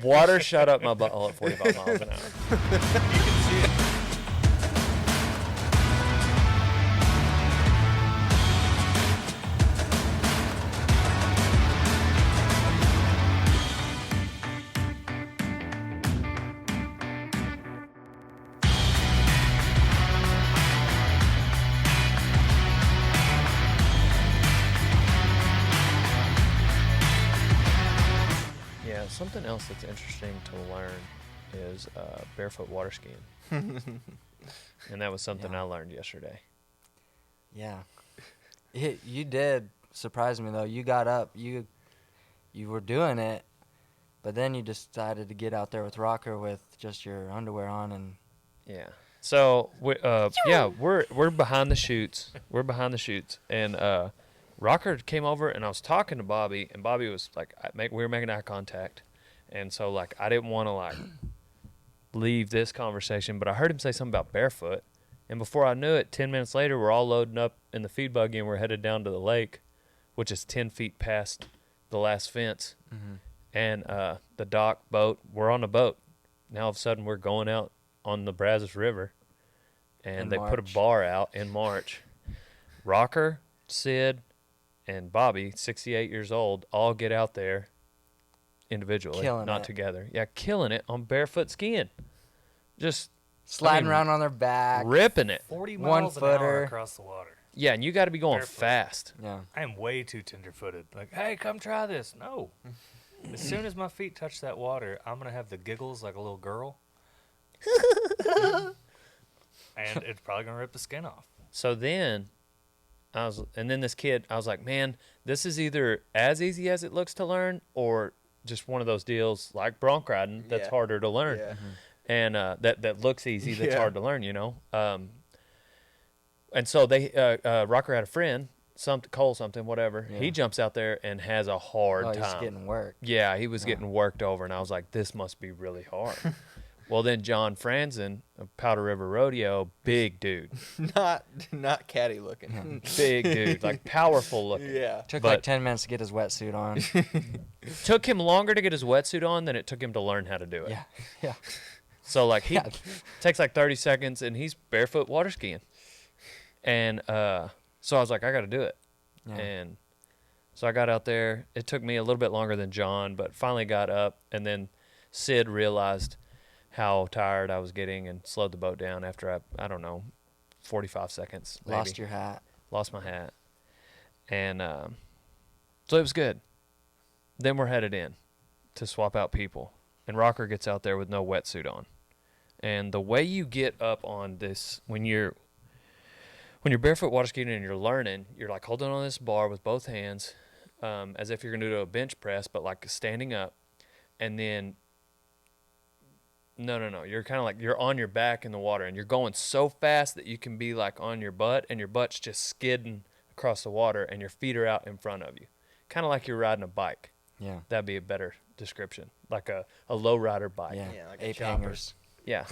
Water shot up my butthole at 45 miles an hour. You can see it. Yeah, something else that's interesting to learn is barefoot water skiing. And that was something I learned yesterday. Yeah. You did surprise me, though. You got up. You were doing it, but then you decided to get out there with Rocker with just your underwear on and... Yeah. So, we're behind the chutes. We're behind the chutes. And Rocker came over, and I was talking to Bobby, and Bobby was like, we were making eye contact. And so, like, I didn't want to, like, leave this conversation, but I heard him say something about barefoot. And before I knew it, 10 minutes later, we're all loading up in the feed buggy, and we're headed down to the lake, which is 10 feet past the last fence. Mm-hmm. And the dock boat, we're on the boat. Now, all of a sudden, we're going out on the Brazos River, and they put a bar out in March. Rocker, Sid, and Bobby, 68 years old, all get out there individually, not together. Yeah, killing it on barefoot skiing. Just sliding around on their back. Ripping it. 40 miles an hour across the water. Yeah, and you got to be going Barefoot. fast. Yeah. I am way too tender-footed. Like, hey, come try this. No. As soon as my feet touch that water, I'm going to have the giggles like a little girl. And it's probably going to rip the skin off. So then, then this kid, I was like, man, this is either as easy as it looks to learn or just one of those deals like bronc riding that's harder to learn. Yeah. And that looks easy, that's hard to learn, you know? And so Rocker had a friend, Cole something, whatever. Yeah. He jumps out there and has a hard time. He's getting worked. Yeah, he was getting worked over, and I was like, this must be really hard. Well, then John Franzen of Powder River Rodeo, big dude. Not catty looking. Big dude, like powerful looking. Yeah. Took like 10 minutes to get his wetsuit on. Took him longer to get his wetsuit on than it took him to learn how to do it. Yeah, yeah. So, like, he takes like 30 seconds, and he's barefoot water skiing. And so I was like, I got to do it. Yeah. And so I got out there. It took me a little bit longer than John, but finally got up. And then Sid realized how tired I was getting and slowed the boat down after, I don't know, 45 seconds. Maybe. Lost your hat. Lost my hat. And so it was good. Then we're headed in to swap out people. And Rocker gets out there with no wetsuit on. And the way you get up on this, when you're barefoot water skiing and you're learning, you're like holding on this bar with both hands as if you're going to do a bench press, but like standing up. And then, no. You're kind of like you're on your back in the water and you're going so fast that you can be like on your butt and your butt's just skidding across the water and your feet are out in front of you. Kind of like you're riding a bike. Yeah. That'd be a better description. Like a low rider bike. Yeah, like ape hangers. Yeah.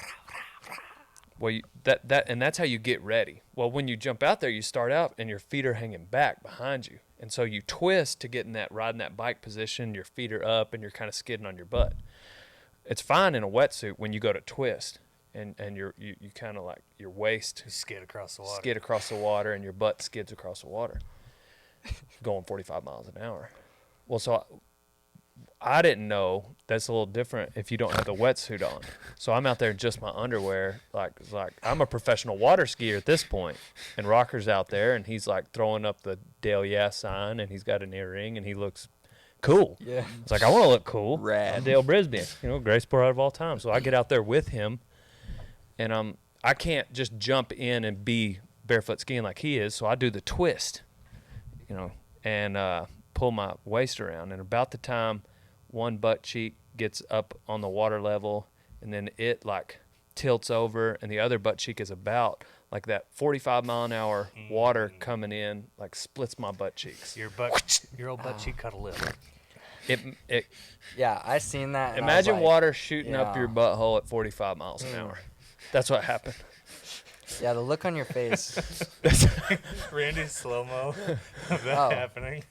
Well, and that's how you get ready. Well, when you jump out there, you start out and your feet are hanging back behind you. And so you twist to get in that riding that bike position, your feet are up and you're kind of skidding on your butt. It's fine in a wetsuit when you go to twist and you kind of like your waist skid across the water and your butt skids across the water going 45 miles an hour. Well, so I didn't know that's a little different if you don't have the wetsuit on. So I'm out there in just my underwear, like I'm a professional water skier at this point. And Rocker's out there, and he's like throwing up the Dale Yass sign, and he's got an earring, and he looks cool. Yeah, it's like I want to look cool. Rad. I'm Dale Brisby, greatest sport out of all time. So I get out there with him, and I can't just jump in and be barefoot skiing like he is. So I do the twist, and pull my waist around, and about the time one butt cheek gets up on the water level and then it like tilts over and the other butt cheek is about like that 45 mile an hour water coming in like splits my butt cheeks. Your old butt cheek cut a lip. It yeah, I seen that. Imagine water shooting up your butthole at 45 miles an hour. That's what happened. Yeah, the look on your face. Randy's slow-mo of that Oh. happening.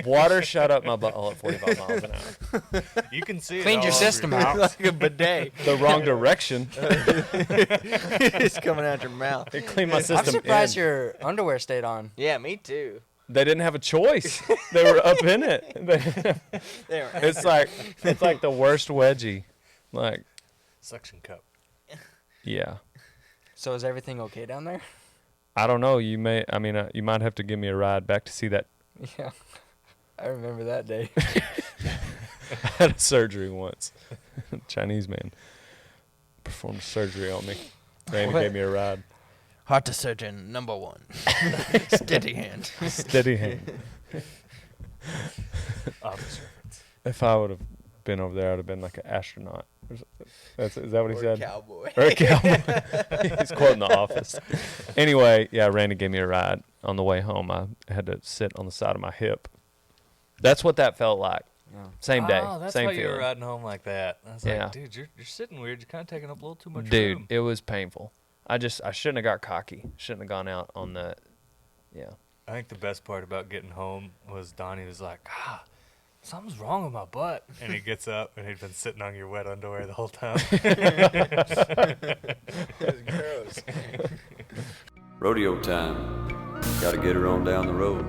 Water shot up my butthole at 45 miles an hour. You can see it. Cleaned all your over system out. like a bidet. The wrong direction. It's coming out your mouth. It cleaned my I'm system surprised in. your underwear stayed on. Yeah, me too. They didn't have a choice. They were up in it. They were It's like the worst wedgie. Like, Suction cup. yeah. So is everything okay down there? I don't know. You might have to give me a ride back to see that. Yeah. I remember that day. I had a surgery once. Chinese man performed surgery on me. Randy What? gave me a ride. heart surgeon number 1. Steady hand. Steady hand. Officer. If I would have been over there, I would have been like an astronaut. Is that what he Or said? cowboy. Or a cowboy. He's quoting The Office. Anyway, yeah, Randy gave me a ride. On the way home, I had to sit on the side of my hip. That's what that felt like. Yeah. Same day, Oh, that's same why you were feeling. riding home like that. I was Yeah. like, dude, you're sitting weird. You're kind of taking up a little too much Dude, room. it was painful. I shouldn't have got cocky. Shouldn't have gone out on the, yeah. I think the best part about getting home was Donnie was like, something's wrong with my butt. And he gets up and he'd been sitting on your wet underwear the whole time. That's gross. Rodeo time. Gotta get her on down the road.